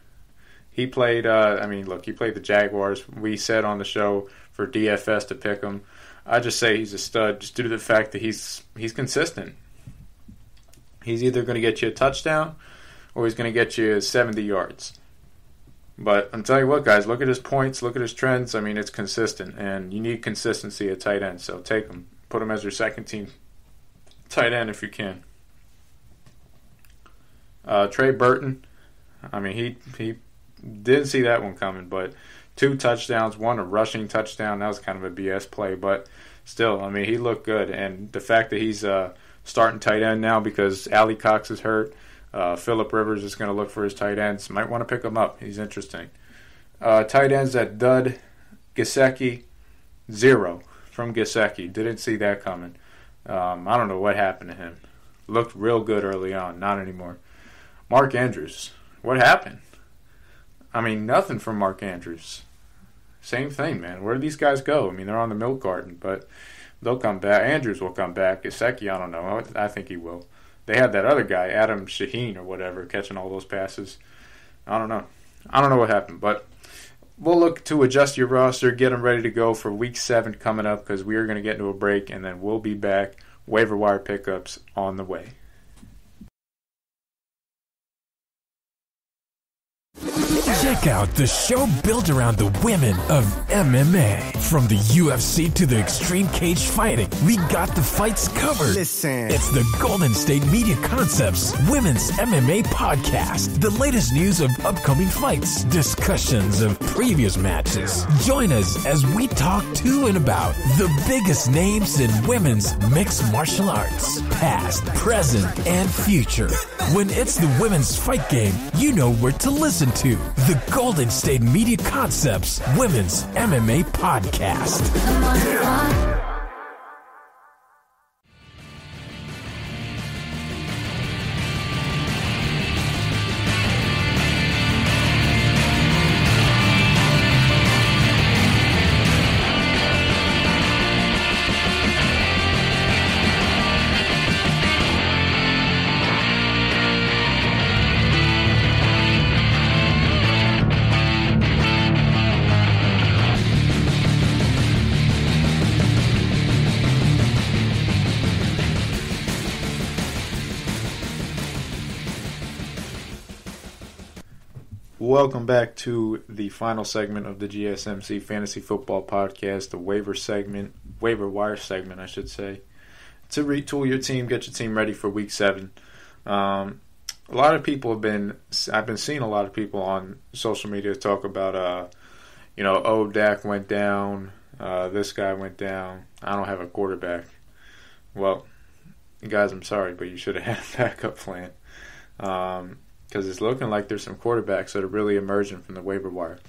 he played. He played the Jaguars. We said on the show for DFS to pick him. I just say he's a stud, just due to the fact that he's consistent. He's either going to get you a touchdown or he's going to get you 70 yards. But I'm telling you what, guys, look at his points, look at his trends. I mean, it's consistent, and you need consistency at tight end. So take him. Put him as your second team tight end if you can. Trey Burton, I mean, he didn't see that one coming, but 2 touchdowns, 1 a rushing touchdown. That was kind of a BS play, but still, I mean, he looked good. And the fact that he's starting tight end now because Allie Cox is hurt, Phillip Rivers is going to look for his tight ends. Might want to pick him up. He's interesting. Tight ends at Dud, Gesicki, 0 from Gesicki. Didn't see that coming. I don't know what happened to him. Looked real good early on. Not anymore. Mark Andrews. What happened? I mean, nothing from Mark Andrews. Same thing, man. Where do these guys go? I mean, they're on the milk carton, but they'll come back. Andrews will come back. Gesicki, I don't know. I think he will. They had that other guy, Adam Shaheen or whatever, catching all those passes. I don't know. I don't know what happened, but we'll look to adjust your roster, get them ready to go for Week 7 coming up, because we are going to get into a break, and then we'll be back. Waiver wire pickups on the way. Check out the show built around the women of MMA. From the UFC to the extreme cage fighting, we got the fights covered. Listen. It's the Golden State Media Concepts Women's MMA Podcast. The latest news of upcoming fights, discussions of previous matches. Join us as we talk to and about the biggest names in women's mixed martial arts. Past, present, and future. When it's the women's fight game, you know where to listen to. The Golden State Media Concepts Women's MMA Podcast. Welcome back to the final segment of the GSMC Fantasy Football Podcast, the waiver wire segment, I should say, to retool your team, get your team ready for Week 7. A lot of people I've been seeing a lot of people on social media talk about, Dak went down, this guy went down, I don't have a quarterback. Well, guys, I'm sorry, but you should have had a backup plan. Because it's looking like there's some quarterbacks that are really emerging from the waiver wire.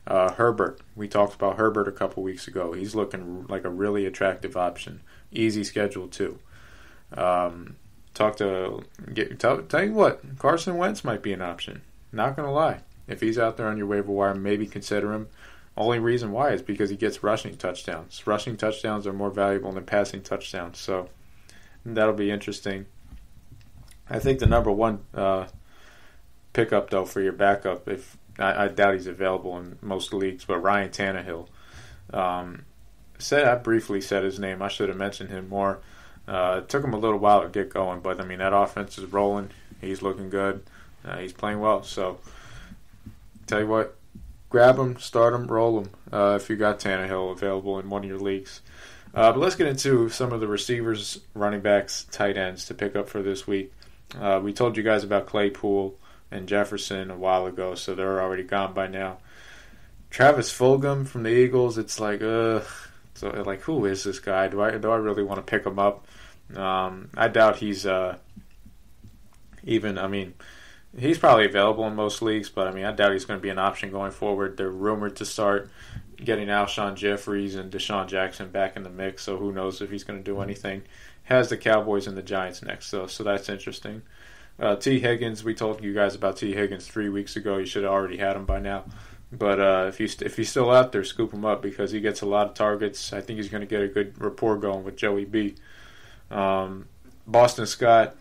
Herbert, we talked about Herbert a couple weeks ago. He's looking like a really attractive option. Easy schedule, too. Tell you what, Carson Wentz might be an option. Not going to lie. If he's out there on your waiver wire, maybe consider him. Only reason why is because he gets rushing touchdowns. Rushing touchdowns are more valuable than passing touchdowns. So that'll be interesting. I think the number one pickup, though, for your backup, if I doubt he's available in most leagues, but Ryan Tanehill. I briefly said his name. I should have mentioned him more. It took him a little while to get going, but, I mean, that offense is rolling. He's looking good. He's playing well. So, tell you what, grab him, start him, roll him if you got Tanehill available in one of your leagues. But let's get into some of the receivers, running backs, tight ends to pick up for this week. We told you guys about Claypool and Jefferson a while ago, so they're already gone by now. Travis Fulgham from the Eagles, it's like, so like, who is this guy? Do I really want to pick him up? I doubt he's He's probably available in most leagues, but I mean, I doubt he's going to be an option going forward. They're rumored to start getting Alshon Jeffries and Deshaun Jackson back in the mix, so who knows if he's going to do anything. Has the Cowboys and the Giants next, so that's interesting. T. Higgins, we told you guys about T. Higgins 3 weeks ago. You should have already had him by now. But if he's still out there, scoop him up because he gets a lot of targets. I think he's going to get a good rapport going with Joey B. Boston Scott,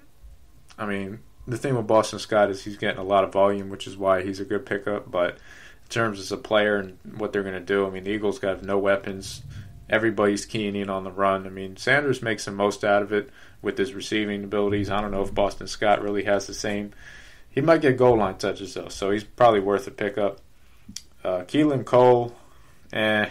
I mean, the thing with Boston Scott is he's getting a lot of volume, which is why he's a good pickup. But in terms as a player and what they're going to do, I mean, the Eagles got no weapons. Everybody's keying in on the run. I mean, Sanders makes the most out of it with his receiving abilities. I don't know if Boston Scott really has the same. He might get goal line touches, though, so he's probably worth a pickup. Keelan Cole, I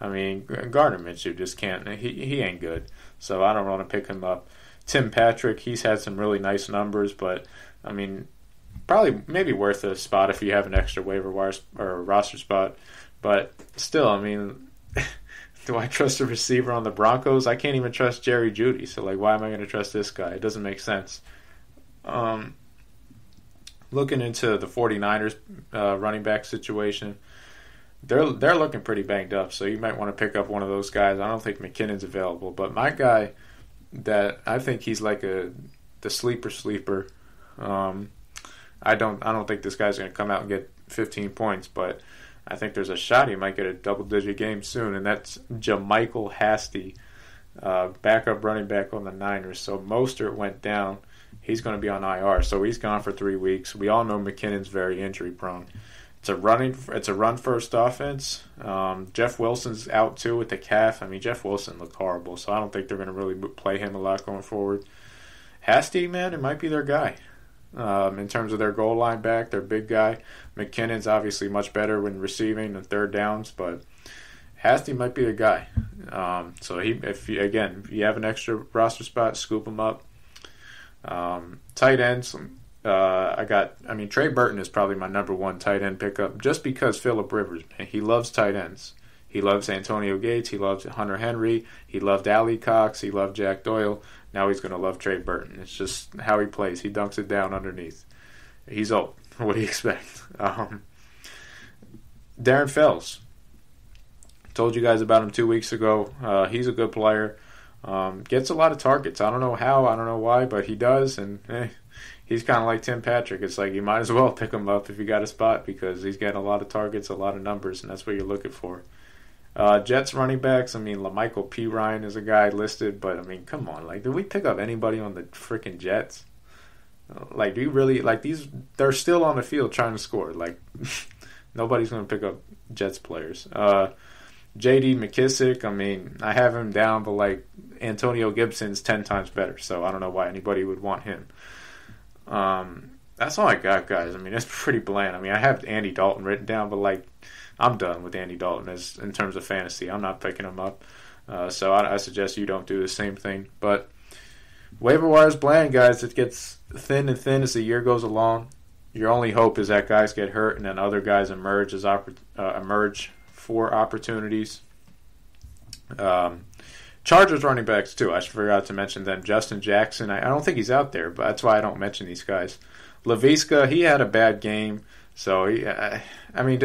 mean, Gardner Minshew just can't. He ain't good, so I don't want to pick him up. Tim Patrick, he's had some really nice numbers, but, I mean, probably maybe worth a spot if you have an extra waiver wire or roster spot. But still, I mean, do I trust a receiver on the Broncos? I can't even trust Jerry Jeudy, so, like, why am I going to trust this guy? It doesn't make sense. Looking into the 49ers running back situation, they're looking pretty banged up, so you might want to pick up one of those guys. I don't think McKinnon's available, but my guy that I think he's like the sleeper. I don't think this guy's going to come out and get 15 points, but I think there's a shot he might get a double-digit game soon, and that's Jermichael Hasty, backup running back on the Niners. So Mostert went down. He's going to be on IR, so he's gone for 3 weeks. We all know McKinnon's very injury-prone. It's a run-first offense. Jeff Wilson's out, too, with the calf. I mean, Jeff Wilson looked horrible, so I don't think they're going to really play him a lot going forward. Hasty, man, it might be their guy. In terms of their goal line back, their big guy. McKinnon's obviously much better when receiving and third downs, but Hasty might be the guy. So if you have an extra roster spot, scoop him up. Tight ends, Trey Burton is probably my number one tight end pickup just because Phillip Rivers, man, he loves tight ends. He loves Antonio Gates. He loves Hunter Henry. He loved Ali Cox. He loved Jack Doyle. Now he's going to love Trey Burton. It's just how he plays. He dunks it down underneath. He's old. What do you expect? Darren Fells. Told you guys about him 2 weeks ago. He's a good player. Gets a lot of targets. I don't know how, I don't know why, but he does, and he's kind of like Tim Patrick. It's like you might as well pick him up if you got a spot because he's getting a lot of targets, a lot of numbers, and that's what you're looking for. Jets running backs, I mean, LaMichael P. Ryan is a guy listed, but, I mean, come on. Like, did we pick up anybody on the freaking Jets? Like, do you really, like, they're still on the field trying to score. Like, nobody's going to pick up Jets players. J.D. McKissick, I mean, I have him down, but, like, Antonio Gibson's 10 times better, so I don't know why anybody would want him. That's all I got, guys. I mean, it's pretty bland. I mean, I have Andy Dalton written down, but, like, I'm done with Andy Dalton in terms of fantasy. I'm not picking him up. So I suggest you don't do the same thing. But waiver wire is bland, guys. It gets thin and thin as the year goes along. Your only hope is that guys get hurt and then other guys emerge for opportunities. Chargers running backs, too. I forgot to mention them. Justin Jackson, I don't think he's out there, but that's why I don't mention these guys. Laviska, he had a bad game. So, the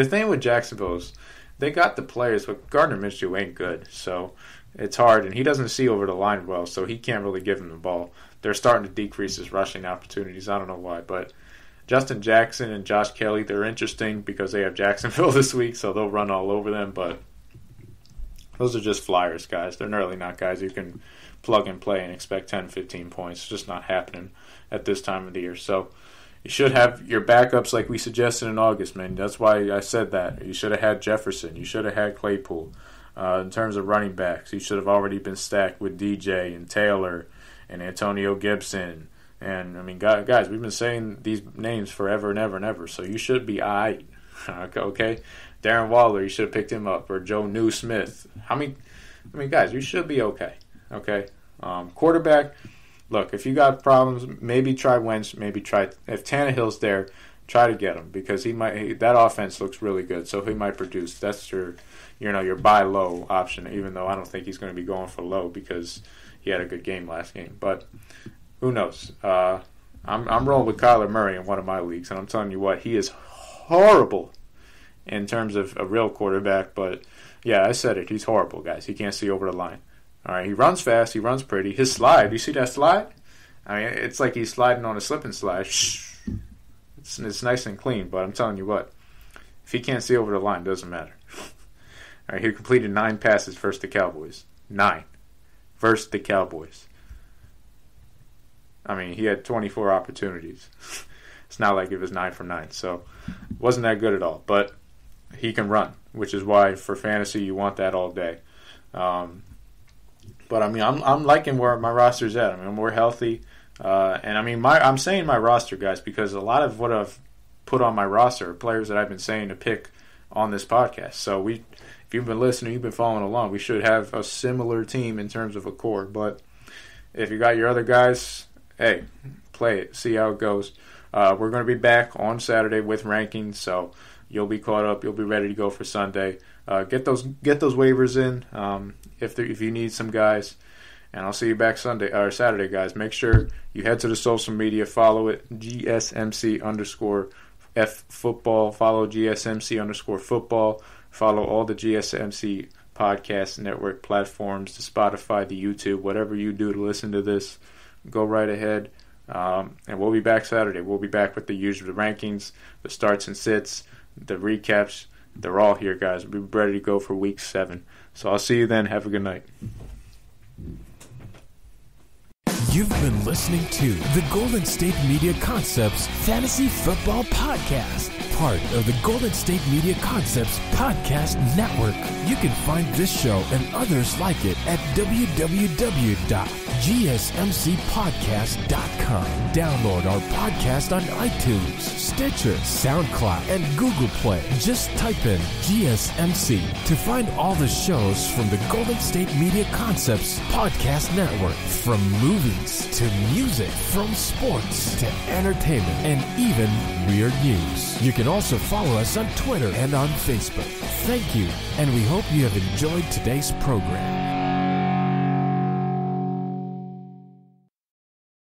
thing with Jacksonville is they got the players, but Gardner Minshew ain't good. So, it's hard, and he doesn't see over the line well, so he can't really give him the ball. They're starting to decrease his rushing opportunities. I don't know why, but Justin Jackson and Josh Kelly, they're interesting because they have Jacksonville this week, so they'll run all over them, but those are just flyers, guys. They're really not guys you can plug and play and expect 10, 15 points. It's just not happening at this time of the year. So, you should have your backups like we suggested in August, man. That's why I said that. You should have had Jefferson. You should have had Claypool. In terms of running backs, you should have already been stacked with DJ and Taylor and Antonio Gibson. And, I mean, guys, we've been saying these names forever and ever and ever, so you should be all right. Okay? Darren Waller, you should have picked him up. Or Joe Newsmith. Guys, you should be okay. Okay? Quarterback. Look, if you got problems, maybe try Wentz. If Tannehill's there, try to get him because that offense looks really good. So he might produce. That's your buy low option. Even though I don't think he's going to be going for low because he had a good game last game. But who knows? I'm rolling with Kyler Murray in one of my leagues, and I'm telling you what, he is horrible in terms of a real quarterback. But, yeah, I said it. He's horrible, guys. He can't see over the line. All right, he runs fast. He runs pretty. His slide, you see that slide? I mean, it's like he's sliding on a slip and slide. It's nice and clean, but I'm telling you what, if he can't see over the line, it doesn't matter. All right, he completed 9 passes versus the Cowboys. 9 versus the Cowboys. I mean, he had 24 opportunities. It's not like it was 9 for 9, so it wasn't that good at all. But he can run, which is why for fantasy you want that all day. But I mean, I'm liking where my roster's at. I mean, we're healthy, and I mean, I'm saying my roster, guys, because a lot of what I've put on my roster are players that I've been saying to pick on this podcast. So if you've been listening, you've been following along, we should have a similar team in terms of a core. But if you got your other guys, hey, play it, see how it goes. We're going to be back on Saturday with rankings, so you'll be caught up. You'll be ready to go for Sunday. Get those waivers in if you need some guys, and I'll see you back Saturday, guys. Make sure you head to the social media, follow it GSMC_F football, follow GSMC_football, follow all the GSMC podcast network platforms, the Spotify, the YouTube, whatever you do to listen to this. Go right ahead, and we'll be back Saturday. We'll be back with the usual rankings, the starts and sits, the recaps. They're all here, guys. We'll be ready to go for Week 7. So I'll see you then. Have a good night. You've been listening to the Golden State Media Concepts Fantasy Football Podcast, part of the Golden State Media Concepts Podcast Network. You can find this show and others like it at www.gsmcpodcast.com. Download our podcast on iTunes, Stitcher, SoundCloud, and Google Play. Just type in GSMC to find all the shows from the Golden State Media Concepts Podcast Network, from movies to music, from sports to entertainment, and even weird news. You can also follow us on Twitter and on Facebook. Thank you, and we hope you have enjoyed today's program.